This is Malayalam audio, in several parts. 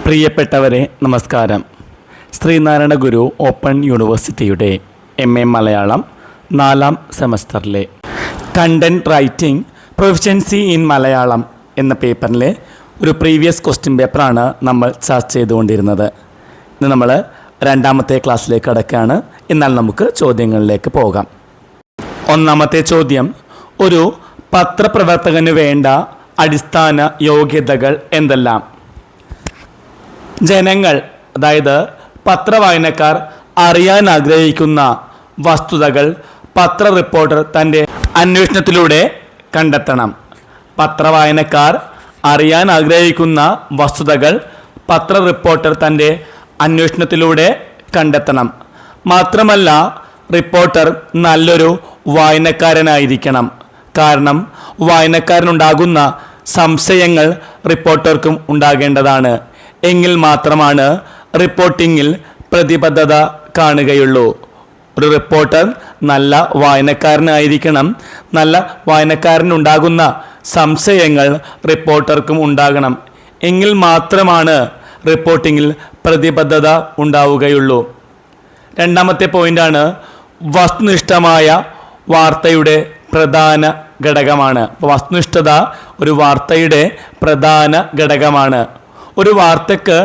പ്രിയപ്പെട്ടവരെ നമസ്കാരം. ശ്രീനാരായണ ഗുരു ഓപ്പൺ യൂണിവേഴ്സിറ്റിയുടെ MA മലയാളം 4ാം സെമസ്റ്ററിലെ content writing proficiency in Malayalam എന്ന പേപ്പറിലെ ഒരു പ്രീവിയസ് ക്വസ്റ്റ്യൻ പേപ്പറാണ് നമ്മൾ ചർച്ച ചെയ്തുകൊണ്ടിരുന്നത്. ഇന്ന് നമ്മൾ 2ാമത്തെ ക്ലാസ്സിലേക്ക് കടക്കുകയാണ്. എന്നാൽ നമുക്ക് ചോദ്യങ്ങളിലേക്ക് പോകാം. 1ാമത്തെ ചോദ്യം, ഒരു പത്രപ്രവർത്തകന് വേണ്ട അടിസ്ഥാന യോഗ്യതകൾ എന്തെല്ലാം? ജനങ്ങൾ, അതായത് പത്രവായനക്കാർ അറിയാൻ ആഗ്രഹിക്കുന്ന വസ്തുതകൾ പത്ര റിപ്പോർട്ടർ തൻ്റെ അന്വേഷണത്തിലൂടെ കണ്ടെത്തണം. പത്രവായനക്കാർ അറിയാൻ ആഗ്രഹിക്കുന്ന വസ്തുതകൾ പത്ര റിപ്പോർട്ടർ തൻ്റെ അന്വേഷണത്തിലൂടെ കണ്ടെത്തണം. മാത്രമല്ല, റിപ്പോർട്ടർ നല്ലൊരു വായനക്കാരനായിരിക്കണം. കാരണം വായനക്കാരനുണ്ടാകുന്ന സംശയങ്ങൾ റിപ്പോർട്ടർക്കും ഉണ്ടാകേണ്ടതാണ്. എങ്കിൽ മാത്രമാണ് റിപ്പോർട്ടിങ്ങിൽ പ്രതിബദ്ധത കാണുകയുള്ളൂ. ഒരു റിപ്പോർട്ടർ നല്ല വായനക്കാരനായിരിക്കണം. നല്ല വായനക്കാരനുണ്ടാകുന്ന സംശയങ്ങൾ റിപ്പോർട്ടർക്കും ഉണ്ടാകണം. എങ്കിൽ മാത്രമാണ് റിപ്പോർട്ടിങ്ങിൽ പ്രതിബദ്ധത ഉണ്ടാവുകയുള്ളൂ. 2ാമത്തെ പോയിൻ്റാണ്, വസ്തുനിഷ്ഠമായ വാർത്തയുടെ പ്രധാന ഘടകമാണ്. വസ്തുനിഷ്ഠത ഒരു വാർത്തയുടെ പ്രധാന ഘടകമാണ്. ഒരു വാർത്തയ്ക്ക്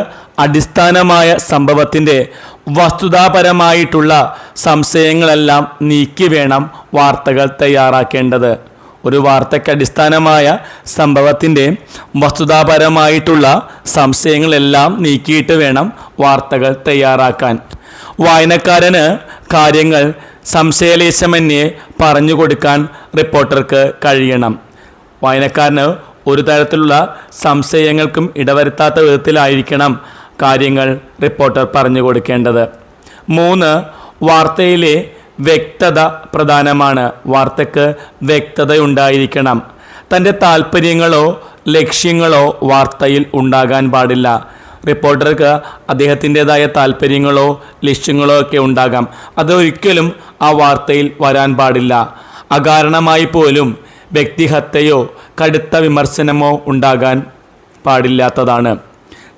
അടിസ്ഥാനമായ സംഭവത്തിൻ്റെ വസ്തുതാപരമായിട്ടുള്ള സംശയങ്ങളെല്ലാം നീക്കി വേണം വാർത്തകൾ തയ്യാറാക്കേണ്ടത്. ഒരു വാർത്തയ്ക്ക് അടിസ്ഥാനമായ സംഭവത്തിൻ്റെ വസ്തുതാപരമായിട്ടുള്ള സംശയങ്ങളെല്ലാം നീക്കിയിട്ട് വേണം വാർത്തകൾ തയ്യാറാക്കാൻ. വായനക്കാരന് കാര്യങ്ങൾ സംശയലേശമന്യേ പറഞ്ഞു കൊടുക്കാൻ റിപ്പോർട്ടർക്ക് കഴിയണം. വായനക്കാരന് ഒരു തരത്തിലുള്ള സംശയങ്ങൾക്കും ഇടവരുത്താത്ത വിധത്തിലായിരിക്കണം കാര്യങ്ങൾ റിപ്പോർട്ടർ പറഞ്ഞു കൊടുക്കേണ്ടത്. 3, വാർത്തയിലെ വ്യക്തത പ്രധാനമാണ്. വാർത്തയ്ക്ക് വ്യക്തതയുണ്ടായിരിക്കണം. തൻ്റെ താല്പര്യങ്ങളോ ലക്ഷ്യങ്ങളോ വാർത്തയിൽ ഉണ്ടാകാൻ പാടില്ല. റിപ്പോർട്ടർക്ക് അദ്ദേഹത്തിൻ്റെതായ താല്പര്യങ്ങളോ ലക്ഷ്യങ്ങളോ ഒക്കെ ഉണ്ടാകാം. അതൊരിക്കലും ആ വാർത്തയിൽ വരാൻ പാടില്ല. അകാരണമായി പോലും വ്യക്തിഹത്യയോ കടുത്ത വിമർശനമോ ഉണ്ടാകാൻ പാടില്ലാത്തതാണ്.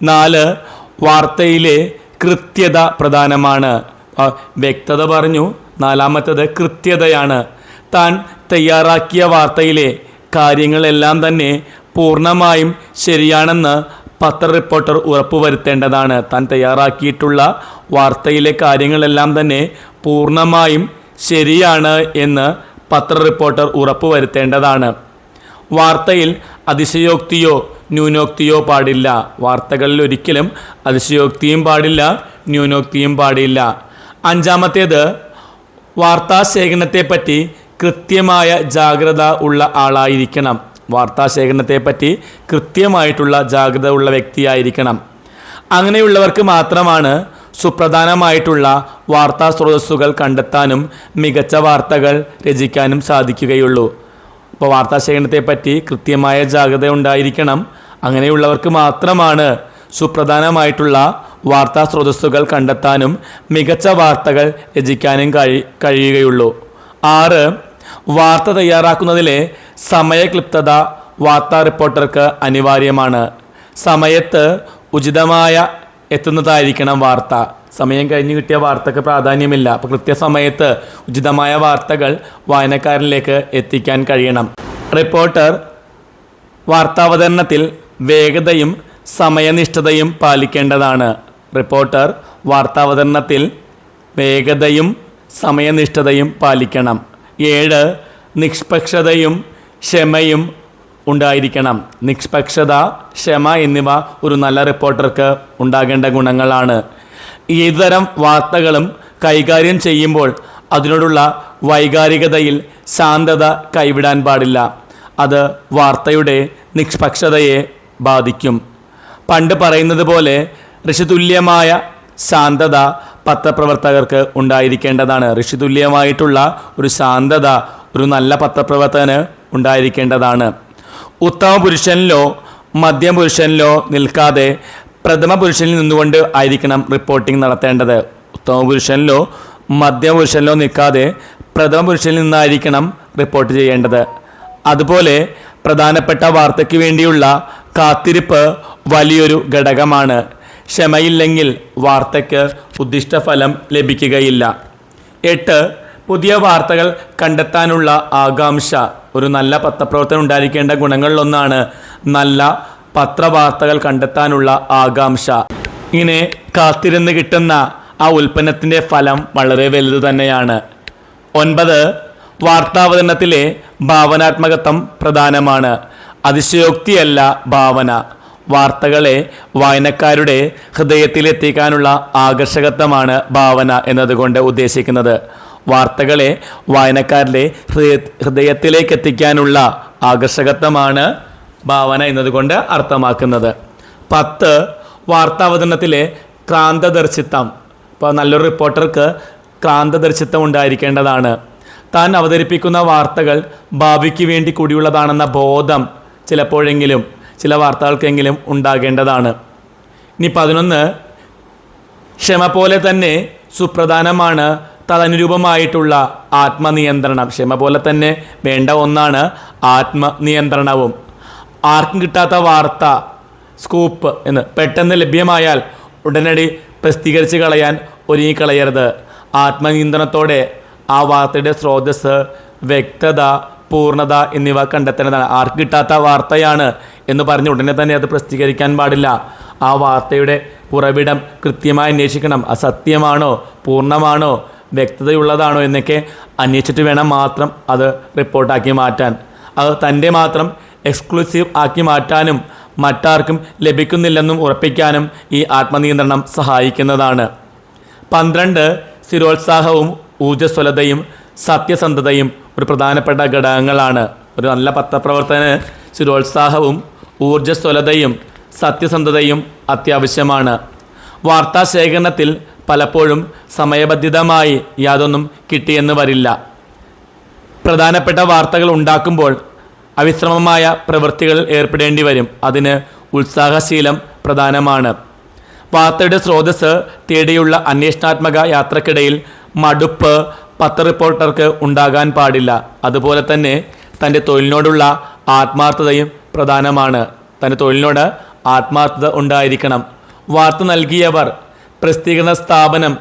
4, വാർത്തയിലെ കൃത്യത പ്രധാനമാണ്. വ്യക്തത പറഞ്ഞു, 4ാമത്തേത് കൃത്യതയാണ്. താൻ തയ്യാറാക്കിയ വാർത്തയിലെ കാര്യങ്ങളെല്ലാം തന്നെ പൂർണ്ണമായും ശരിയാണെന്ന് പത്ര റിപ്പോർട്ടർ ഉറപ്പുവരുത്തേണ്ടതാണ്. താൻ തയ്യാറാക്കിയിട്ടുള്ള വാർത്തയിലെ കാര്യങ്ങളെല്ലാം തന്നെ പൂർണ്ണമായും ശരിയാണ് എന്ന് പത്ര റിപ്പോർട്ടർ ഉറപ്പുവരുത്തേണ്ടതാണ്. വാർത്തയിൽ അതിശയോക്തിയോ ന്യൂനോക്തിയോ പാടില്ല. വാർത്തകളിൽ ഒരിക്കലും അതിശയോക്തിയും പാടില്ല, ന്യൂനോക്തിയും പാടില്ല. 5ാമത്തേത്, വാർത്താശേഖരണത്തെപ്പറ്റി കൃത്യമായ ജാഗ്രത ഉള്ള ആളായിരിക്കണം. വാർത്താശേഖരണത്തെപ്പറ്റി കൃത്യമായിട്ടുള്ള ജാഗ്രത ഉള്ള വ്യക്തിയായിരിക്കണം. അങ്ങനെയുള്ളവർക്ക് മാത്രമാണ് സുപ്രധാനമായിട്ടുള്ള വാർത്താ സ്രോതസ്സുകൾ കണ്ടെത്താനും മികച്ച വാർത്തകൾ രചിക്കാനും സാധിക്കുകയുള്ളൂ. അപ്പോൾ വാർത്താശേഖരണത്തെപ്പറ്റി കൃത്യമായ ജാഗ്രത ഉണ്ടായിരിക്കണം. അങ്ങനെയുള്ളവർക്ക് മാത്രമാണ് സുപ്രധാനമായിട്ടുള്ള വാർത്താ സ്രോതസ്സുകൾ കണ്ടെത്താനും മികച്ച വാർത്തകൾ രചിക്കാനും കഴിയുകയുള്ളൂ. 6, വാർത്ത തയ്യാറാക്കുന്നതിലെ സമയക്ലിപ്തത വാർത്താ റിപ്പോർട്ടർക്ക് അനിവാര്യമാണ്. സമയത്ത് ഉചിതമായ എത്തുന്നതായിരിക്കണം വാർത്ത. സമയം കഴിഞ്ഞ് കിട്ടിയ വാർത്തക്ക് പ്രാധാന്യമില്ല. അപ്പോൾ കൃത്യസമയത്ത് ഉചിതമായ വാർത്തകൾ വായനക്കാരനിലേക്ക് എത്തിക്കാൻ കഴിയണം. റിപ്പോർട്ടർ വാർത്താവതരണത്തിൽ വേഗതയും സമയനിഷ്ഠതയും പാലിക്കേണ്ടതാണ്. റിപ്പോർട്ടർ വാർത്താവതരണത്തിൽ വേഗതയും സമയനിഷ്ഠതയും പാലിക്കണം. 7, നിഷ്പക്ഷതയും ക്ഷമയും ഉണ്ടായിരിക്കണം. നിഷ്പക്ഷത, ക്ഷമ എന്നിവ ഒരു നല്ല റിപ്പോർട്ടർക്ക് ഉണ്ടാകേണ്ട ഗുണങ്ങളാണ്. ഏതുതരം വാർത്തകളും കൈകാര്യം ചെയ്യുമ്പോൾ അതിനോടുള്ള വൈകാരികതയിൽ ശാന്തത കൈവിടാൻ പാടില്ല. അത് വാർത്തയുടെ നിഷ്പക്ഷതയെ ബാധിക്കും. പണ്ട് പറയുന്നത് പോലെ ഋഷിതുല്യമായ ശാന്തത പത്രപ്രവർത്തകർക്ക് ഉണ്ടായിരിക്കേണ്ടതാണ്. ഋഷിതുല്യമായിട്ടുള്ള ഒരു ശാന്തത ഒരു നല്ല പത്രപ്രവർത്തകന് ഉണ്ടായിരിക്കേണ്ടതാണ്. ഉത്തമ പുരുഷനിലോ മധ്യം പുരുഷനിലോ നിൽക്കാതെ പ്രഥമ പുരുഷനിൽ നിന്നുകൊണ്ട് ആയിരിക്കണം റിപ്പോർട്ടിംഗ് നടത്തേണ്ടത്. ഉത്തമ പുരുഷനിലോ മധ്യ പുരുഷനിലോ നിൽക്കാതെ പ്രഥമ പുരുഷനിൽ നിന്നായിരിക്കണം റിപ്പോർട്ട് ചെയ്യേണ്ടത്. അതുപോലെ പ്രധാനപ്പെട്ട വാർത്തയ്ക്ക് വേണ്ടിയുള്ള കാത്തിരിപ്പ് വലിയൊരു ഘടകമാണ്. ക്ഷമയില്ലെങ്കിൽ വാർത്തയ്ക്ക് ഉദ്ദിഷ്ട ഫലം ലഭിക്കുകയില്ല. 8. പുതിയ വാർത്തകൾ കണ്ടെത്താനുള്ള ആകാംക്ഷ. ഒരു നല്ല പത്രപ്രവർത്തനം ഉണ്ടായിരിക്കേണ്ട ഗുണങ്ങളിലൊന്നാണ് നല്ല പത്രവാർത്തകൾ കണ്ടെത്താനുള്ള ആകാംക്ഷ. ഇങ്ങനെ കാത്തിരുന്ന് കിട്ടുന്ന ആ ഉൽപ്പന്നത്തിൻ്റെ ഫലം വളരെ വലുത് തന്നെയാണ്. 9. വാർത്താവതരണത്തിലെ ഭാവനാത്മകത്വം പ്രധാനമാണ്. അതിശയോക്തിയല്ല ഭാവന. വാർത്തകളെ വായനക്കാരുടെ ഹൃദയത്തിലെത്തിക്കാനുള്ള ആകർഷകത്വമാണ് ഭാവന എന്നതുകൊണ്ട് ഉദ്ദേശിക്കുന്നത്. വാർത്തകളെ വായനക്കാരുടെ ഹൃദയത്തിലേക്ക് എത്തിക്കാനുള്ള ആകർഷകത്വമാണ് ഭാവന എന്നതുകൊണ്ട് അർത്ഥമാക്കുന്നത്. 10. വാർത്താവതരണത്തിലെ ക്രാന്തദർശിത്വം. ഇപ്പോൾ നല്ലൊരു റിപ്പോർട്ടർക്ക് ക്രാന്തദർശിത്വം ഉണ്ടായിരിക്കേണ്ടതാണ്. താൻ അവതരിപ്പിക്കുന്ന വാർത്തകൾ ഭാവിക്ക് വേണ്ടി കൂടിയുള്ളതാണെന്ന ബോധം ചിലപ്പോഴെങ്കിലും ചില വാർത്തകൾക്കെങ്കിലും ഉണ്ടാകേണ്ടതാണ്. ഇനി 11. ക്ഷമ പോലെ തന്നെ സുപ്രധാനമാണ് തദനുരൂപമായിട്ടുള്ള ആത്മനിയന്ത്രണം. ക്ഷമ പോലെ തന്നെ വേണ്ട ഒന്നാണ് ആത്മനിയന്ത്രണവും. ആർക്കും കിട്ടാത്ത വാർത്ത സ്കൂപ്പ് എന്ന് പെട്ടെന്ന് ലഭ്യമായാൽ ഉടനടി പ്രസിദ്ധീകരിച്ച് കളയാൻ ഒരുങ്ങിക്കളയരുത്. ആത്മനിയന്ത്രണത്തോടെ ആ വാർത്തയുടെ സ്രോതസ്, വ്യക്തത, പൂർണ്ണത എന്നിവ കണ്ടെത്തേണ്ടതാണ്. ആർക്ക് കിട്ടാത്ത വാർത്തയാണ് എന്ന് പറഞ്ഞ് ഉടനെ തന്നെ അത് പ്രസിദ്ധീകരിക്കാൻ പാടില്ല. ആ വാർത്തയുടെ ഉറവിടം കൃത്യമായി അന്വേഷിക്കണം. അസത്യമാണോ, പൂർണ്ണമാണോ, വ്യക്തതയുള്ളതാണോ എന്നൊക്കെ അന്വേഷിച്ചിട്ട് വേണം മാത്രം അത് റിപ്പോർട്ടാക്കി മാറ്റാൻ. അത് തൻ്റെ മാത്രം എക്സ്ക്ലൂസീവ് ആക്കി മാറ്റാനും മറ്റാർക്കും ലഭിക്കുന്നില്ലെന്നും ഉറപ്പിക്കാനും ഈ ആത്മനിയന്ത്രണം സഹായിക്കുന്നതാണ്. 12. സ്ഥിരോത്സാഹവും ഊർജ്ജസ്വലതയും സത്യസന്ധതയും ഒരു പ്രധാനപ്പെട്ട ഘടകങ്ങളാണ്. ഒരു നല്ല പത്രപ്രവർത്തകന് സ്ഥിരോത്സാഹവും ഊർജ്ജസ്വലതയും സത്യസന്ധതയും അത്യാവശ്യമാണ്. വാർത്താ ശേഖരണത്തിൽ പലപ്പോഴും സമയബന്ധിതമായി യാതൊന്നും കിട്ടിയെന്ന് വരില്ല. പ്രധാനപ്പെട്ട വാർത്തകൾ ഉണ്ടാക്കുമ്പോൾ അവിശ്രമമായ പ്രവൃത്തികളിൽ ഏർപ്പെടേണ്ടി വരും. അതിന് ഉത്സാഹശീലം പ്രധാനമാണ്. വാർത്തയുടെ സ്രോതസ് തേടിയുള്ള അന്വേഷണാത്മക യാത്രക്കിടയിൽ മടുപ്പ് പത്രറിപ്പോർട്ടർക്ക് ഉണ്ടാകാൻ പാടില്ല. അതുപോലെ തന്നെ തൻ്റെ തൊഴിലിനോടുള്ള ആത്മാർത്ഥതയും പ്രധാനമാണ്. തൻ്റെ തൊഴിലിനോട് ആത്മാർത്ഥത ഉണ്ടായിരിക്കണം. വാർത്ത നൽകിയവർ, പ്രസിദ്ധീകരണ സ്ഥാപനം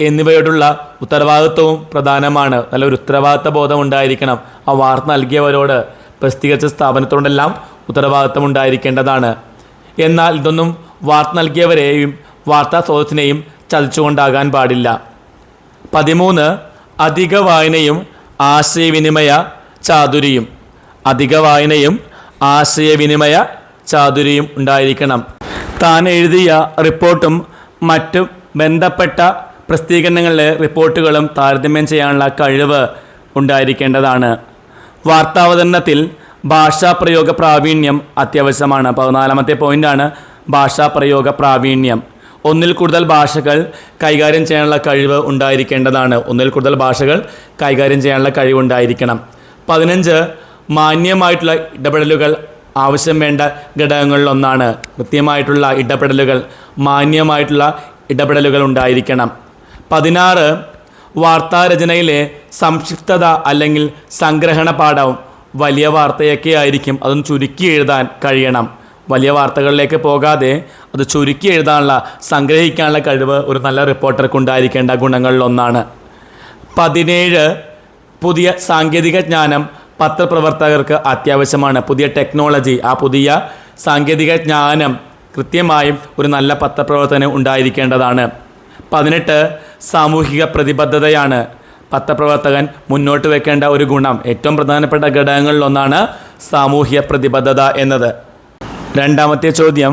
എന്നിവയോടുള്ള ഉത്തരവാദിത്വവും പ്രധാനമാണ്. നല്ലൊരു ഉത്തരവാദിത്വ ബോധം ഉണ്ടായിരിക്കണം. ആ വാർത്ത നൽകിയവരോട്, പ്രസിദ്ധീകരിച്ച സ്ഥാപനത്തോടെല്ലാം ഉത്തരവാദിത്വം ഉണ്ടായിരിക്കേണ്ടതാണ്. എന്നാൽ ഇതൊന്നും വാർത്ത നൽകിയവരെയും വാർത്താ സ്രോതസ്സിനെയും ചതിച്ചുകൊണ്ടാകാൻ പാടില്ല. 13. അധിക വായനയും ആശയവിനിമയ ചാതുരിയും. അധിക വായനയും ആശയവിനിമയ ചാതുരിയും ഉണ്ടായിരിക്കണം. താൻ എഴുതിയ റിപ്പോർട്ടും മറ്റു ബന്ധപ്പെട്ട പ്രസിദ്ധീകരണങ്ങളിലെ റിപ്പോർട്ടുകളും താരതമ്യം ചെയ്യാനുള്ള കഴിവ് ഉണ്ടായിരിക്കേണ്ടതാണ്. വാർത്താവതരണത്തിൽ ഭാഷാപ്രയോഗ പ്രാവീണ്യം അത്യാവശ്യമാണ്. 14ാമത്തെ പോയിൻ്റാണ് ഭാഷാപ്രയോഗ പ്രാവീണ്യം. ഒന്നിൽ കൂടുതൽ ഭാഷകൾ കൈകാര്യം ചെയ്യാനുള്ള കഴിവ് ഉണ്ടായിരിക്കേണ്ടതാണ്. ഒന്നിൽ കൂടുതൽ ഭാഷകൾ കൈകാര്യം ചെയ്യാനുള്ള കഴിവുണ്ടായിരിക്കണം. 15. മാന്യമായിട്ടുള്ള ഇടപെടലുകൾ ആവശ്യം വേണ്ട ഘടകങ്ങളിലൊന്നാണ്. കൃത്യമായിട്ടുള്ള ഇടപെടലുകൾ, മാന്യമായിട്ടുള്ള ഇടപെടലുകൾ ഉണ്ടായിരിക്കണം. 16. വാർത്താരചനയിലെ സംക്ഷിപ്തത അല്ലെങ്കിൽ സംഗ്രഹണ പാഠം. വലിയ വാർത്തയൊക്കെ ആയിരിക്കും, അതൊന്ന് ചുരുക്കി എഴുതാൻ കഴിയണം. വലിയ വാർത്തകളിലേക്ക് പോകാതെ അത് ചുരുക്കി എഴുതാനുള്ള, സംഗ്രഹിക്കാനുള്ള കഴിവ് ഒരു നല്ല റിപ്പോർട്ടർക്ക് ഉണ്ടായിരിക്കേണ്ട ഗുണങ്ങളിലൊന്നാണ്. 17. പുതിയ സാങ്കേതിക ജ്ഞാനം പത്രപ്രവർത്തകർക്ക് അത്യാവശ്യമാണ്. പുതിയ ടെക്നോളജി, ആ പുതിയ സാങ്കേതിക ജ്ഞാനം കൃത്യമായും ഒരു നല്ല പത്രപ്രവർത്തനം ഉണ്ടായിരിക്കേണ്ടതാണ്. 18. സാമൂഹിക പ്രതിബദ്ധതയാണ് പത്രപ്രവർത്തകൻ മുന്നോട്ട് വെക്കേണ്ട ഒരു ഗുണം. ഏറ്റവും പ്രധാനപ്പെട്ട ഘടകങ്ങളിലൊന്നാണ് സാമൂഹ്യ പ്രതിബദ്ധത എന്നത്. 2ാമത്തെ ചോദ്യം,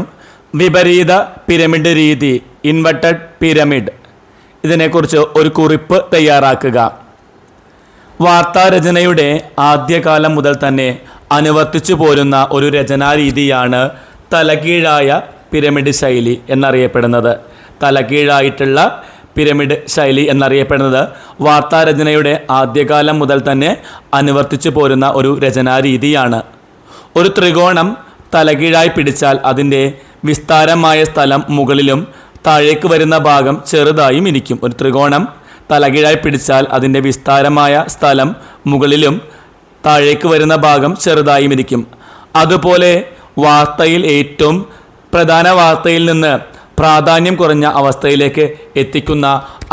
വിപരീത പിരമിഡ് രീതി, ഇൻവെർട്ടഡ് പിരമിഡ്. ഇതിനെക്കുറിച്ച് ഒരു കുറിപ്പ് തയ്യാറാക്കുക. വാർത്താരചനയുടെ ആദ്യകാലം മുതൽ തന്നെ അനുവർത്തിച്ചു പോരുന്ന ഒരു രചനാരീതിയാണ് തലകീഴായ പിരമിഡ് ശൈലി എന്നറിയപ്പെടുന്നത്. തലകീഴായിട്ടുള്ള പിരമിഡ് ശൈലി എന്നറിയപ്പെടുന്നത് വാർത്താരചനയുടെ ആദ്യകാലം മുതൽ തന്നെ അനുവർത്തിച്ചു പോരുന്ന ഒരു രചനാരീതിയാണ്. ഒരു ത്രികോണം തലകീഴായി പിടിച്ചാൽ അതിൻ്റെ വിസ്താരമായ സ്ഥലം മുകളിലും താഴേക്ക് വരുന്ന ഭാഗം ചെറുതായും ഇരിക്കും. ഒരു ത്രികോണം തലകീഴായി പിടിച്ചാൽ അതിൻ്റെ വിസ്താരമായ സ്ഥലം മുകളിലും താഴേക്ക് വരുന്ന ഭാഗം ചെറുതായും ഇരിക്കും. അതുപോലെ വാർത്തയിൽ ഏറ്റവും പ്രധാന വാർത്തയിൽ നിന്ന് പ്രാധാന്യം കുറഞ്ഞ അവസ്ഥയിലേക്ക് എത്തിക്കുന്ന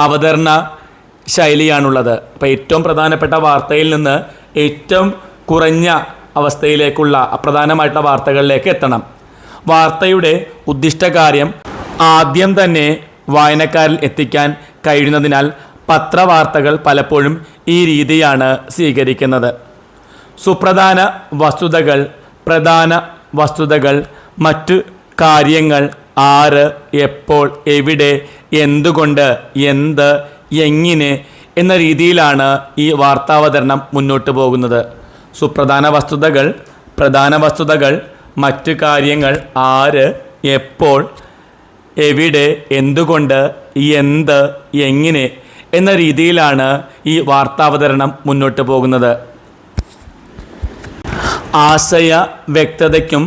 അവതരണ ശൈലിയാണുള്ളത്. അപ്പോൾ ഏറ്റവും പ്രധാനപ്പെട്ട വാർത്തയിൽ നിന്ന് ഏറ്റവും കുറഞ്ഞ അവസ്ഥയിലേക്കുള്ള അപ്രധാനമായിട്ടുള്ള വാർത്തകളിലേക്ക് എത്തണം. വാർത്തയുടെ ഉദ്ദിഷ്ട കാര്യം ആദ്യം തന്നെ വായനക്കാരിൽ എത്തിക്കാൻ കഴിയുന്നതിനാൽ പത്രവാർത്തകൾ പലപ്പോഴും ഈ രീതിയാണ് സ്വീകരിക്കുന്നത്. സുപ്രധാന വസ്തുതകൾ, പ്രധാന വസ്തുതകൾ, മറ്റു കാര്യങ്ങൾ, ആര്, എപ്പോൾ, എവിടെ, എന്തുകൊണ്ട്, എന്ത്, എങ്ങനെ എന്ന രീതിയിലാണ് ഈ വാർത്താവതരണം മുന്നോട്ട് പോകുന്നത്. സുപ്രധാന വസ്തുതകൾ, പ്രധാന വസ്തുതകൾ, മറ്റു കാര്യങ്ങൾ, ആര്, എപ്പോൾ, എവിടെ, എന്തുകൊണ്ട്, എന്ത്, എങ്ങനെ എന്ന രീതിയിലാണ് ഈ വാർത്താവതരണം മുന്നോട്ട് പോകുന്നത്. ആശയ വ്യക്തതയ്ക്കും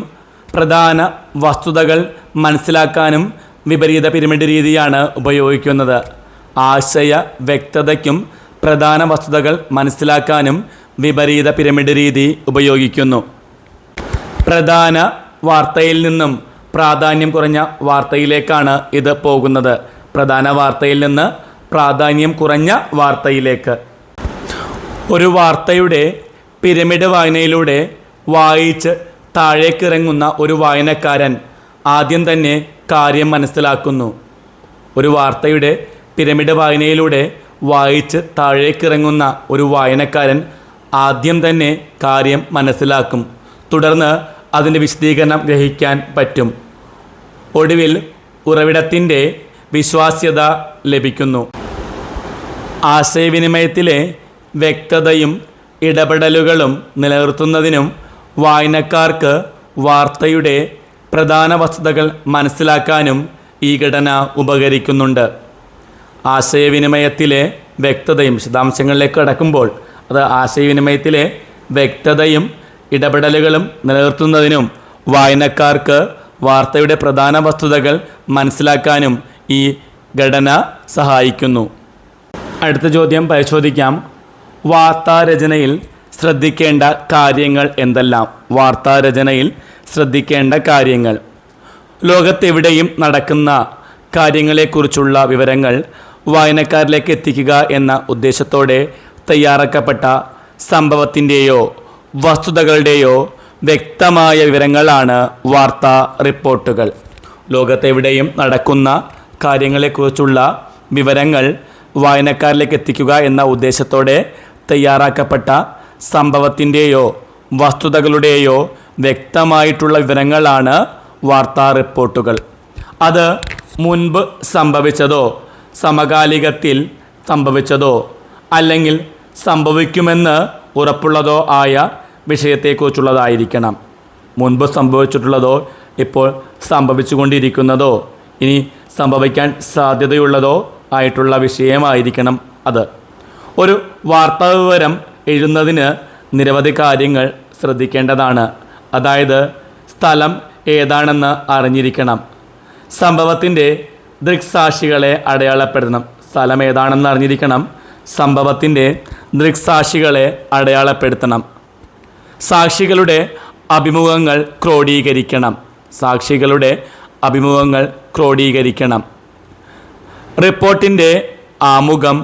പ്രധാന വസ്തുതകൾ മനസ്സിലാക്കാനും വിപരീത പിരമിഡ് രീതിയാണ് ഉപയോഗിക്കുന്നത്. ആശയ വ്യക്തതയ്ക്കും പ്രധാന വസ്തുതകൾ മനസ്സിലാക്കാനും വിപരീത പിരമിഡ് രീതി ഉപയോഗിക്കുന്നു. പ്രധാന വാർത്തയിൽ നിന്നും പ്രാധാന്യം കുറഞ്ഞ വാർത്തയിലേക്കാണ് ഇത് പോകുന്നത്. പ്രധാന വാർത്തയിൽ നിന്ന് പ്രാധാന്യം കുറഞ്ഞ വാർത്തയിലേക്ക്. ഒരു വാർത്തയുടെ പിരമിഡ് വായനയിലൂടെ വായിച്ച് താഴേക്കിറങ്ങുന്ന ഒരു വായനക്കാരൻ ആദ്യം തന്നെ കാര്യം മനസ്സിലാക്കുന്നു. ഒരു വാർത്തയുടെ പിരമിഡ് വായനയിലൂടെ വായിച്ച് താഴേക്കിറങ്ങുന്ന ഒരു വായനക്കാരൻ ആദ്യം തന്നെ കാര്യം മനസ്സിലാക്കും. തുടർന്ന് അതിൻ്റെ വിശദീകരണം ഗ്രഹിക്കാൻ പറ്റും. ഒടുവിൽ ഉറവിടത്തിൻ്റെ വിശ്വാസ്യത ലഭിക്കുന്നു. ആശയവിനിമയത്തിലെ വ്യക്തതയും ഇടപെടലുകളും നിലനിർത്തുന്നതിനും വായനക്കാർക്ക് വാർത്തയുടെ പ്രധാന വസ്തുതകൾ മനസ്സിലാക്കാനും ഈ ഘടന ഉപകരിക്കുന്നുണ്ട്. ആശയവിനിമയത്തിലെ വ്യക്തതയും, വിശദാംശങ്ങളിലേക്ക് കടക്കുമ്പോൾ അത് ആശയവിനിമയത്തിലെ വ്യക്തതയും ഇടപെടലുകളും നിലനിർത്തുന്നതിനും വായനക്കാർക്ക് വാർത്തയുടെ പ്രധാന വസ്തുതകൾ മനസ്സിലാക്കാനും ഈ ഘടന സഹായിക്കുന്നു. അടുത്ത ചോദ്യം പരിശോധിക്കാം. വാർത്താരചനയിൽ ശ്രദ്ധിക്കേണ്ട കാര്യങ്ങൾ എന്തെല്ലാം? വാർത്താരചനയിൽ ശ്രദ്ധിക്കേണ്ട കാര്യങ്ങൾ. ലോകത്തെവിടെയും നടക്കുന്ന കാര്യങ്ങളെക്കുറിച്ചുള്ള വിവരങ്ങൾ വായനക്കാരിലേക്ക് എത്തിക്കുക എന്ന ഉദ്ദേശത്തോടെ തയ്യാറാക്കപ്പെട്ട സംഭവത്തിൻ്റെയോ വസ്തുതകളുടെയോ വ്യക്തമായ വിവരങ്ങളാണ് വാർത്താ റിപ്പോർട്ടുകൾ. ലോകത്തെവിടെയും നടക്കുന്ന കാര്യങ്ങളെക്കുറിച്ചുള്ള വിവരങ്ങൾ വായനക്കാരിലേക്ക് എത്തിക്കുക എന്ന ഉദ്ദേശത്തോടെ തയ്യാറാക്കപ്പെട്ട സംഭവത്തിൻ്റെയോ വസ്തുതകളുടെയോ വ്യക്തമായിട്ടുള്ള വിവരങ്ങളാണ് വാർത്താ റിപ്പോർട്ടുകൾ. അത് മുൻപ് സംഭവിച്ചതോ സമകാലികത്തിൽ സംഭവിച്ചതോ അല്ലെങ്കിൽ സംഭവിക്കുമെന്ന് ഉറപ്പുള്ളതോ ആയ വിഷയത്തെക്കുറിച്ചുള്ളതായിരിക്കണം. മുൻപ് സംഭവിച്ചിട്ടുള്ളതോ ഇപ്പോൾ സംഭവിച്ചുകൊണ്ടിരിക്കുന്നതോ ഇനി സംഭവിക്കാൻ സാധ്യതയുള്ളതോ ആയിട്ടുള്ള വിഷയമായിരിക്കണം അത്. ഒരു വാർത്താ വിവരം എഴുതുന്നതിന് നിരവധി കാര്യങ്ങൾ ശ്രദ്ധിക്കേണ്ടതാണ്. അതായത് സ്ഥലം ഏതാണെന്ന് അറിഞ്ഞിരിക്കണം. സംഭവത്തിൻ്റെ ദൃക്സാക്ഷികളെ അടയാളപ്പെടുത്തണം. സ്ഥലം ഏതാണെന്ന് അറിഞ്ഞിരിക്കണം. സംഭവത്തിൻ്റെ ദൃക്സാക്ഷികളെ അടയാളപ്പെടുത്തണം. സാക്ഷികളുടെ അഭിമുഖങ്ങൾ ക്രോഡീകരിക്കണം. സാക്ഷികളുടെ അഭിമുഖങ്ങൾ ക്രോഡീകരിക്കണം. റിപ്പോർട്ടിൻ്റെ ആമുഖം,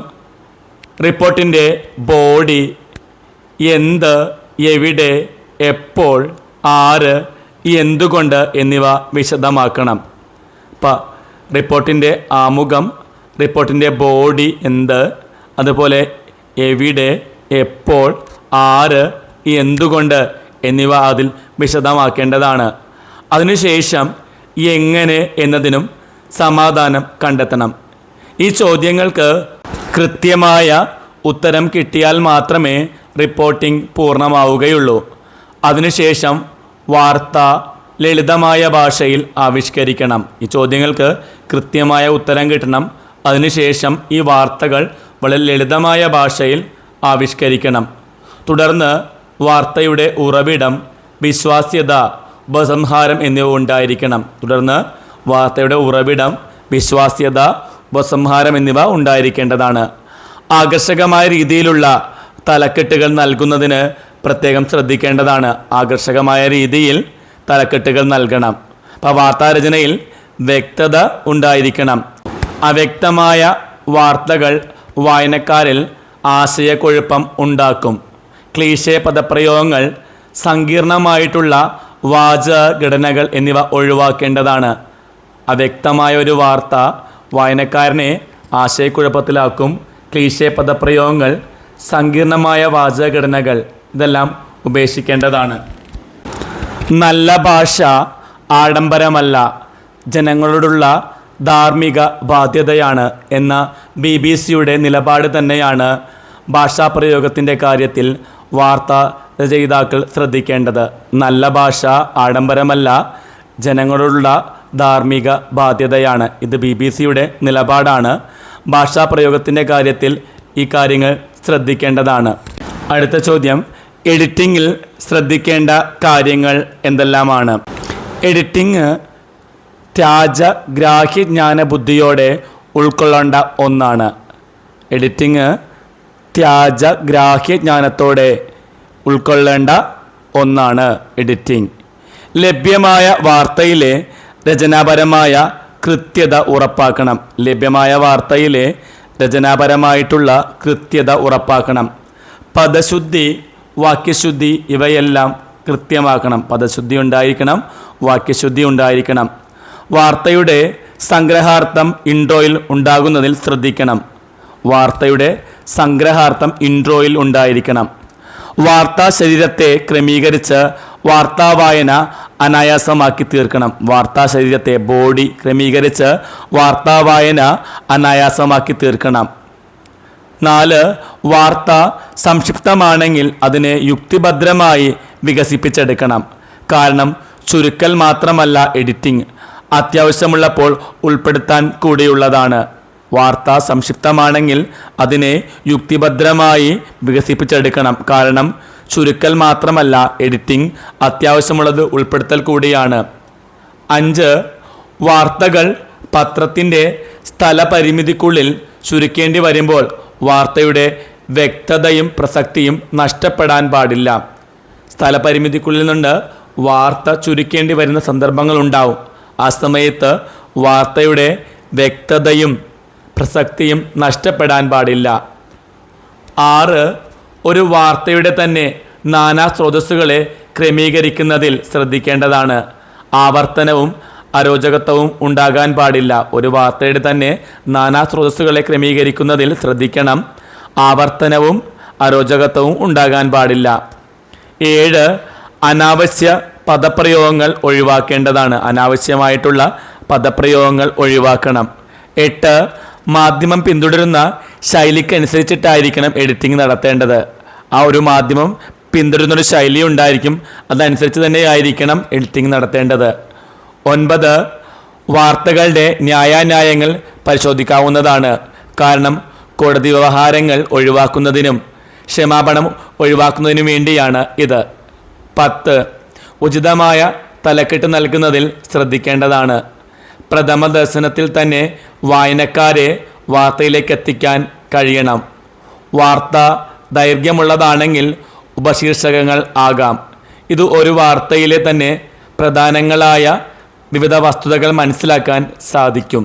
റിപ്പോർട്ടിൻ്റെ ബോഡി, എന്ത്, എവിടെ, എപ്പോൾ, ആര്, എന്തുകൊണ്ട് എന്നിവ വിശദമാക്കണം. അപ്പം റിപ്പോർട്ടിൻ്റെ ആമുഖം, റിപ്പോർട്ടിൻ്റെ ബോഡി എന്ത്, അതുപോലെ എവിടെ, എപ്പോൾ, ആര്, എന്തുകൊണ്ട് എന്നിവ അതിൽ വിശദമാക്കേണ്ടതാണ്. അതിനുശേഷം എങ്ങനെ എന്നതിനും സമാധാനം കണ്ടെത്തണം. ഈ ചോദ്യങ്ങൾക്ക് കൃത്യമായ ഉത്തരം കിട്ടിയാൽ മാത്രമേ റിപ്പോർട്ടിംഗ് പൂർണ്ണമാവുകയുള്ളൂ. അതിനുശേഷം വാർത്ത ലളിതമായ ഭാഷയിൽ ആവിഷ്കരിക്കണം. ഈ ചോദ്യങ്ങൾക്ക് കൃത്യമായ ഉത്തരം കിട്ടണം. അതിനുശേഷം ഈ വാർത്തകൾ വളരെ ലളിതമായ ഭാഷയിൽ ആവിഷ്കരിക്കണം. തുടർന്ന് വാർത്തയുടെ ഉറവിടം, വിശ്വാസ്യത, ഉപസംഹാരം എന്നിവ ഉണ്ടായിരിക്കണം. തുടർന്ന് വാർത്തയുടെ ഉറവിടം, വിശ്വാസ്യത, ഉപസംഹാരം എന്നിവ ഉണ്ടായിരിക്കേണ്ടതാണ്. ആകർഷകമായ രീതിയിലുള്ള തലക്കെട്ടുകൾ നൽകുന്നതിന് പ്രത്യേകം ശ്രദ്ധിക്കേണ്ടതാണ്. ആകർഷകമായ രീതിയിൽ തലക്കെട്ടുകൾ നൽകണം. അപ്പോൾ വാർത്താരചനയിൽ വ്യക്തത ഉണ്ടായിരിക്കണം. അവ്യക്തമായ വാർത്തകൾ വായനക്കാരിൽ ആശയക്കുഴപ്പം ഉണ്ടാക്കും. ക്ലീശേ പദപ്രയോഗങ്ങൾ, സങ്കീർണമായിട്ടുള്ള വാചകഘടനകൾ എന്നിവ ഒഴിവാക്കേണ്ടതാണ്. അവ്യക്തമായ ഒരു വാർത്ത വായനക്കാരനെ ആശയക്കുഴപ്പത്തിലാക്കും. ക്ലീശേ പദപ്രയോഗങ്ങൾ, സങ്കീർണമായ വാചകഘടനകൾ ഇതെല്ലാം ഉപേക്ഷിക്കേണ്ടതാണ്. നല്ല ഭാഷ ആഡംബരമല്ല, ജനങ്ങളോടുള്ള ധാർമ്മിക ബാധ്യതയാണ് എന്ന BBC-യുടെ നിലപാട് തന്നെയാണ് ഭാഷാപ്രയോഗത്തിൻ്റെ കാര്യത്തിൽ വാർത്താ രചയിതാക്കൾ ശ്രദ്ധിക്കേണ്ടത്. നല്ല ഭാഷ ആഡംബരമല്ല, ജനങ്ങളോടുള്ള ധാർമ്മിക ബാധ്യതയാണ്. ഇത് BBC-യുടെ നിലപാടാണ്. ഭാഷാപ്രയോഗത്തിൻ്റെ കാര്യത്തിൽ ഈ കാര്യങ്ങൾ ശ്രദ്ധിക്കേണ്ടതാണ്. അടുത്ത ചോദ്യം, എഡിറ്റിങ്ങിൽ ശ്രദ്ധിക്കേണ്ട കാര്യങ്ങൾ എന്തെല്ലാമാണ്? എഡിറ്റിംഗ് ത്യാജഗ്രാഹ്യജ്ഞാനബുദ്ധിയോടെ ഉൾക്കൊള്ളേണ്ട ഒന്നാണ്. എഡിറ്റിംഗ് ത്യാജഗ്രാഹ്യജ്ഞാനത്തോടെ ഉൾക്കൊള്ളേണ്ട ഒന്നാണ് എഡിറ്റിംഗ്. ലഭ്യമായ വാർത്തയിലെ രചനാപരമായ കൃത്യത ഉറപ്പാക്കണം. ലഭ്യമായ വാർത്തയിലെ രചനാപരമായിട്ടുള്ള കൃത്യത ഉറപ്പാക്കണം. പദശുദ്ധി, വാക്യശുദ്ധി ഇവയെല്ലാം കൃത്യമാക്കണം. പദശുദ്ധി ഉണ്ടായിരിക്കണം, വാക്യശുദ്ധി ഉണ്ടായിരിക്കണം. വാർത്തയുടെ സംഗ്രഹാർത്ഥം ഇൻട്രോയിൽ ഉണ്ടാകുന്നതിൽ ശ്രദ്ധിക്കണം. വാർത്തയുടെ സംഗ്രഹാർത്ഥം ഇൻട്രോയിൽ ഉണ്ടായിരിക്കണം. വാർത്താ ശരീരത്തെ ക്രമീകരിച്ച് വാർത്താവായന അനായാസമാക്കി തീർക്കണം. വാർത്താ ശരീരത്തെ, ബോഡി ക്രമീകരിച്ച് വാർത്താവായന അനായാസമാക്കി തീർക്കണം. 4. വാർത്ത സംക്ഷിപ്തമാണെങ്കിൽ അതിനെ യുക്തിഭദ്രമായി വികസിപ്പിച്ചെടുക്കണം. കാരണം ചുരുക്കൽ മാത്രമല്ല എഡിറ്റിംഗ്, അത്യാവശ്യമുള്ളപ്പോൾ ഉൾപ്പെടുത്താൻ കൂടിയുള്ളതാണ്. വാർത്ത സംക്ഷിപ്തമാണെങ്കിൽ അതിനെ യുക്തിഭദ്രമായി വികസിപ്പിച്ചെടുക്കണം. കാരണം ചുരുക്കൽ മാത്രമല്ല എഡിറ്റിംഗ്, അത്യാവശ്യമുള്ളത് ഉൾപ്പെടുത്തൽ കൂടിയാണ്. 5. വാർത്തകൾ പത്രത്തിൻ്റെ സ്ഥലപരിമിതിക്കുള്ളിൽ ചുരുക്കേണ്ടി വരുമ്പോൾ വാർത്തയുടെ വ്യക്തതയും പ്രസക്തിയും നഷ്ടപ്പെടാൻ പാടില്ല. സ്ഥലപരിമിതിക്കുള്ളിൽ നിന്ന് വാർത്ത ചുരുക്കേണ്ടി വരുന്ന സന്ദർഭങ്ങളുണ്ടാവും. ആ സമയത്ത് വാർത്തയുടെ വ്യക്തതയും പ്രസക്തിയും നഷ്ടപ്പെടാൻ പാടില്ല. 6. ഒരു വാർത്തയുടെ തന്നെ നാനാ സ്രോതസ്സുകളെ ക്രമീകരിക്കുന്നതിൽ ശ്രദ്ധിക്കേണ്ടതാണ്. ആവർത്തനവും അരോചകത്വവും ഉണ്ടാകാൻ പാടില്ല. ഒരു വാർത്തയുടെ തന്നെ നാനാ സ്രോതസ്സുകളെ ക്രമീകരിക്കുന്നതിൽ ശ്രദ്ധിക്കണം. ആവർത്തനവും അരോചകത്വവും ഉണ്ടാകാൻ പാടില്ല. 7. അനാവശ്യ പദപ്രയോഗങ്ങൾ ഒഴിവാക്കേണ്ടതാണ്. അനാവശ്യമായിട്ടുള്ള പദപ്രയോഗങ്ങൾ ഒഴിവാക്കണം. 8. മാധ്യമം പിന്തുടരുന്ന ശൈലിക്കനുസരിച്ചിട്ടായിരിക്കണം എഡിറ്റിംഗ് നടത്തേണ്ടത്. ആ ഒരു മാധ്യമം പിന്തുടരുന്നൊരു ശൈലി ഉണ്ടായിരിക്കും, അതനുസരിച്ച് തന്നെയായിരിക്കണം എഡിറ്റിംഗ് നടത്തേണ്ടത്. 9. വാർത്തകളുടെ ന്യായാന്യായങ്ങൾ പരിശോധിക്കാവുന്നതാണ്. കാരണം കോടതി വ്യവഹാരങ്ങൾ ഒഴിവാക്കുന്നതിനും ക്ഷമാപണം ഒഴിവാക്കുന്നതിനും വേണ്ടിയാണ് ഇത്. 10. ഉചിതമായ തലക്കെട്ട് നൽകുന്നതിൽ ശ്രദ്ധിക്കേണ്ടതാണ്. പ്രഥമ ദർശനത്തിൽ തന്നെ വായനക്കാരെ വാർത്തയിലേക്ക് എത്തിക്കാൻ കഴിയണം. വാർത്ത ദൈർഘ്യമുള്ളതാണെങ്കിൽ ഉപശീർഷകങ്ങൾ ആകാം. ഇത് ഒരു വാർത്തയിലെ തന്നെ പ്രധാനങ്ങളായ വിവിധ വസ്തുതകൾ മനസ്സിലാക്കാൻ സാധിക്കും.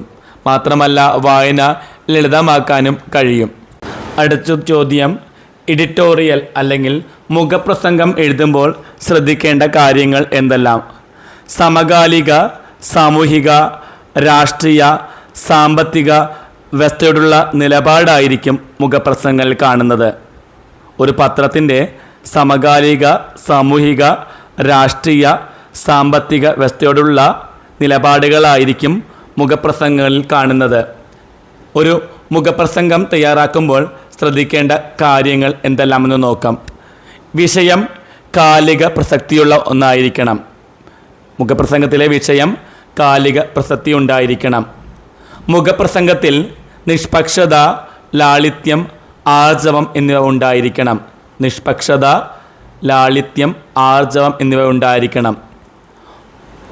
മാത്രമല്ല വായന ലളിതമാക്കാനും കഴിയും. അടുത്ത ചോദ്യം, എഡിറ്റോറിയൽ അല്ലെങ്കിൽ മുഖപ്രസംഗം എഴുതുമ്പോൾ ശ്രദ്ധിക്കേണ്ട കാര്യങ്ങൾ എന്തെല്ലാം? സമകാലിക, സാമൂഹിക, രാഷ്ട്രീയ, സാമ്പത്തിക വ്യവസ്ഥയോടുള്ള നിലപാടായിരിക്കും മുഖപ്രസംഗങ്ങളിൽ കാണുന്നത്. ഒരു പത്രത്തിൻ്റെ സമകാലിക, സാമൂഹിക, രാഷ്ട്രീയ, സാമ്പത്തിക വ്യവസ്ഥയോടുള്ള നിലപാടുകളായിരിക്കും മുഖപ്രസംഗങ്ങളിൽ കാണുന്നത്. ഒരു മുഖപ്രസംഗം തയ്യാറാക്കുമ്പോൾ ശ്രദ്ധിക്കേണ്ട കാര്യങ്ങൾ എന്തെല്ലാമെന്ന് നോക്കാം. വിഷയം കാലിക പ്രസക്തിയുള്ള ഒന്നായിരിക്കണം. മുഖപ്രസംഗത്തിലെ വിഷയം കാലിക പ്രസക്തി ഉണ്ടായിരിക്കണം. മുഖപ്രസംഗത്തിൽ നിഷ്പക്ഷത, ലാളിത്യം, ആർജവം എന്നിവ ഉണ്ടായിരിക്കണം. നിഷ്പക്ഷത, ലാളിത്യം, ആർജവം എന്നിവ ഉണ്ടായിരിക്കണം.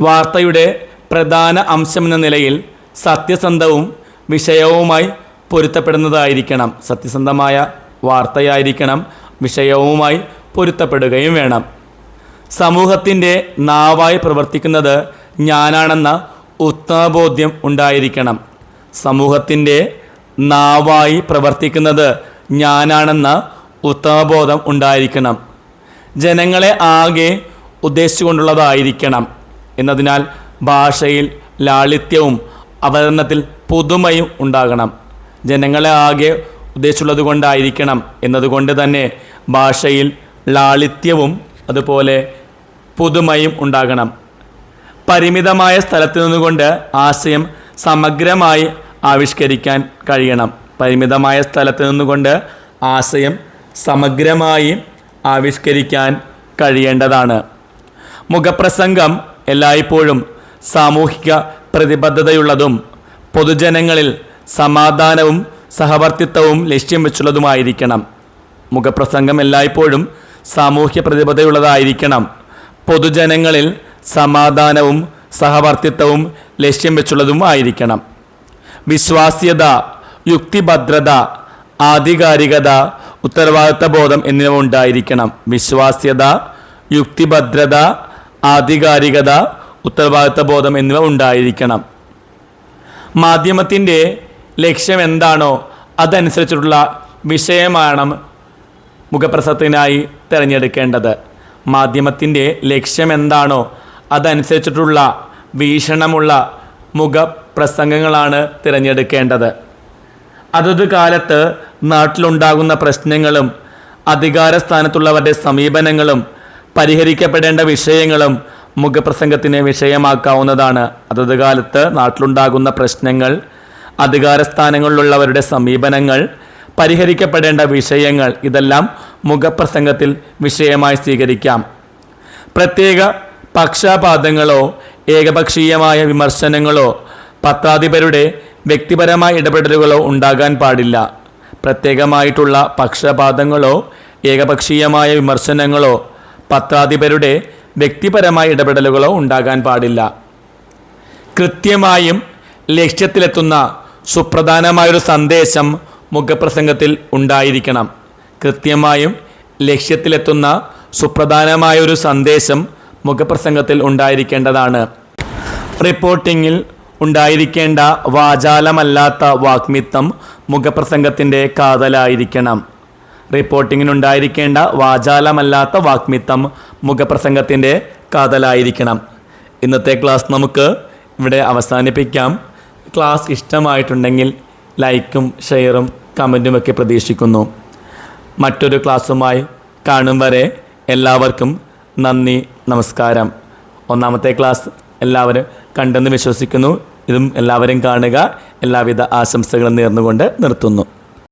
വാർത്തയുടെ പ്രധാന അംശമെന്ന നിലയിൽ സത്യസന്ധവും വിഷയവുമായി പൊരുത്തപ്പെടുന്നതായിരിക്കണം. സത്യസന്ധമായ വാർത്തയായിരിക്കണം, വിഷയവുമായി പൊരുത്തപ്പെടുകയും വേണം. സമൂഹത്തിൻ്റെ നാവായി പ്രവർത്തിക്കുന്നത് ഞാനാണെന്ന ഉത്തമബോധ്യം ഉണ്ടായിരിക്കണം. സമൂഹത്തിൻ്റെ നാവായി പ്രവർത്തിക്കുന്നത് ഞാനാണെന്ന ഉത്തമബോധം ഉണ്ടായിരിക്കണം. ജനങ്ങളെ ആകെ ഉദ്ദേശിച്ചുകൊണ്ടുള്ളതായിരിക്കണം എന്നതിനാൽ ഭാഷയിൽ ലാളിത്യവും അവതരണത്തിൽ പുതുമയും ഉണ്ടാകണം. ജനങ്ങളെ ആകെ ഉദ്ദേശിച്ചുള്ളത് കൊണ്ടായിരിക്കണം എന്നതുകൊണ്ട് തന്നെ ഭാഷയിൽ ലാളിത്യവും അതുപോലെ പുതുമയും ഉണ്ടാകണം. പരിമിതമായ സ്ഥലത്ത് നിന്നുകൊണ്ട് ആശയം സമഗ്രമായി ആവിഷ്കരിക്കാൻ കഴിയണം. പരിമിതമായ സ്ഥലത്ത് നിന്നുകൊണ്ട് ആശയം സമഗ്രമായി ആവിഷ്കരിക്കാൻ കഴിയേണ്ടതാണ്. മുഖപ്രസംഗം എല്ലായ്പ്പോഴും സാമൂഹിക പ്രതിബദ്ധതയുള്ളതും പൊതുജനങ്ങളിൽ സമാധാനവും സഹവർത്തിത്വവും ലക്ഷ്യം വെച്ചുള്ളതുമായിരിക്കണം. മുഖപ്രസംഗം എല്ലായ്പ്പോഴും സാമൂഹ്യ പ്രതിബദ്ധതയുള്ളതായിരിക്കണം. പൊതുജനങ്ങളിൽ സമാധാനവും സഹവർത്തിത്വവും ലക്ഷ്യം വെച്ചുള്ളതും ആയിരിക്കണം. വിശ്വാസ്യത, യുക്തിഭദ്രത, ആധികാരികത, ഉത്തരവാദിത്തബോധം എന്നിവ ഉണ്ടായിരിക്കണം. വിശ്വാസ്യത, യുക്തിഭദ്രത, ആധികാരികത, ഉത്തരവാദിത്തബോധം എന്നിവ ഉണ്ടായിരിക്കണം. മാധ്യമത്തിൻ്റെ ലക്ഷ്യം എന്താണോ അതനുസരിച്ചിട്ടുള്ള വിഷയമാണ് മുഖപ്രസംഗത്തിനായി തിരഞ്ഞെടുക്കേണ്ടത്. മാധ്യമത്തിൻ്റെ ലക്ഷ്യം എന്താണോ അതനുസരിച്ചിട്ടുള്ള വീക്ഷണമുള്ള മുഖപ്രസംഗങ്ങളാണ് തിരഞ്ഞെടുക്കേണ്ടത്. അതത് കാലത്ത് നാട്ടിലുണ്ടാകുന്ന പ്രശ്നങ്ങളും അധികാരസ്ഥാനത്തുള്ളവരുടെ സമീപനങ്ങളും പരിഹരിക്കപ്പെടേണ്ട വിഷയങ്ങളും മുഖപ്രസംഗത്തിന് വിഷയമാക്കാവുന്നതാണ്. അതത് കാലത്ത് നാട്ടിലുണ്ടാകുന്ന പ്രശ്നങ്ങൾ, അധികാരസ്ഥാനങ്ങളിലുള്ളവരുടെ സമീപനങ്ങൾ, പരിഹരിക്കപ്പെടേണ്ട വിഷയങ്ങൾ ഇതെല്ലാം മുഖപ്രസംഗത്തിൽ വിഷയമായി സ്വീകരിക്കാം. പ്രത്യേക പക്ഷപാതങ്ങളോ ഏകപക്ഷീയമായ വിമർശനങ്ങളോ പത്രാധിപരുടെ വ്യക്തിപരമായ ഇടപെടലുകളോ ഉണ്ടാകാൻ പാടില്ല. പ്രത്യേകമായിട്ടുള്ള പക്ഷപാതങ്ങളോ ഏകപക്ഷീയമായ വിമർശനങ്ങളോ പത്രാധിപരുടെ വ്യക്തിപരമായ ഇടപെടലുകളോ ഉണ്ടാകാൻ പാടില്ല. കൃത്യമായും ലക്ഷ്യത്തിലെത്തുന്ന സുപ്രധാനമായൊരു സന്ദേശം മുഖപ്രസംഗത്തിൽ ഉണ്ടായിരിക്കണം. കൃത്യമായും ലക്ഷ്യത്തിലെത്തുന്ന സുപ്രധാനമായൊരു സന്ദേശം മുഖപ്രസംഗത്തിൽ ഉണ്ടായിരിക്കേണ്ടതാണ്. റിപ്പോർട്ടിങ്ങിൽ ഉണ്ടായിരിക്കേണ്ട വാചാലമല്ലാത്ത വാഗ്മിത്വം മുഖപ്രസംഗത്തിൻ്റെ കാതലായിരിക്കണം. റിപ്പോർട്ടിങ്ങിനുണ്ടായിരിക്കേണ്ട വാചാലമല്ലാത്ത വാഗ്മിത്വം മുഖപ്രസംഗത്തിൻ്റെ കാതലായിരിക്കണം. ഇന്നത്തെ ക്ലാസ് നമുക്ക് ഇവിടെ അവസാനിപ്പിക്കാം. ക്ലാസ് ഇഷ്ടമായിട്ടുണ്ടെങ്കിൽ ലൈക്കും ഷെയറും കമൻറ്റുമൊക്കെ പ്രതീക്ഷിക്കുന്നു. മറ്റൊരു ക്ലാസ്സുമായി കാണും വരെ എല്ലാവർക്കും നന്ദി, നമസ്കാരം. ഒന്നാമത്തെ ക്ലാസ് എല്ലാവരും കണ്ടെന്ന് വിശ്വസിക്കുന്നു. ഇതും എല്ലാവരും കാണുക. എല്ലാവിധ ആശംസകളും നേർന്നുകൊണ്ട് നിർത്തുന്നു.